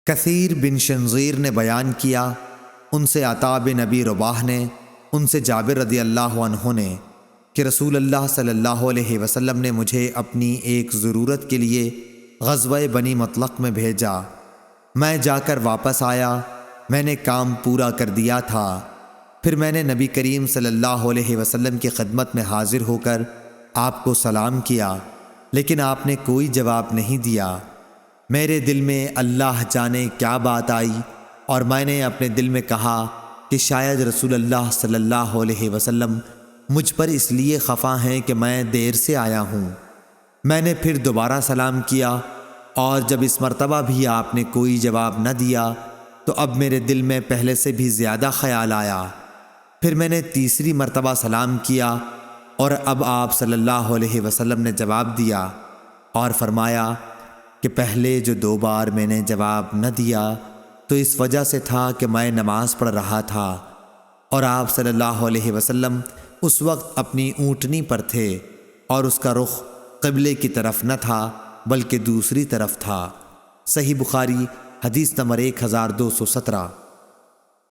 کثیر بن شنظیر نے بیان کیا، ان سے عطا بن ابی رباح نے، ان سے جابر رضی اللہ عنہ نے کہ رسول اللہ صلی اللہ علیہ وسلم نے مجھے اپنی ایک ضرورت کے لیے غزوہ بنی مطلق میں بھیجا۔ میں جا کر واپس آیا، میں نے کام پورا کر دیا تھا۔ پھر میں نے نبی کریم صلی اللہ علیہ وسلم کی خدمت میں حاضر ہو کر آپ کو سلام کیا، لیکن آپ نے کوئی جواب نہیں دیا۔ میرے دل میں اللہ جانے کیا بات آئی، اور میں نے اپنے دل میں کہا کہ شاید رسول اللہ صلی اللہ علیہ وسلم مجھ پر اس لیے خفا ہیں کہ میں دیر سے آیا ہوں۔ میں نے پھر دوبارہ سلام کیا، اور جب اس مرتبہ بھی آپ نے کوئی جواب نہ دیا تو اب میرے دل میں پہلے سے بھی زیادہ خیال آیا۔ پھر میں نے تیسری مرتبہ سلام کیا، اور اب آپ صلی اللہ علیہ وسلم نے جواب دیا اور فرمایا کہ پہلے جو 2 بار میں نے جواب نہ دیا تو اس وجہ سے تھا کہ میں نماز پڑھ رہا تھا، اور آپ صلی اللہ علیہ وسلم اس وقت اپنی اونٹنی پر تھے اور اس کا رخ قبلے کی طرف نہ تھا بلکہ دوسری طرف تھا۔ صحیح بخاری حدیث نمبر 1217۔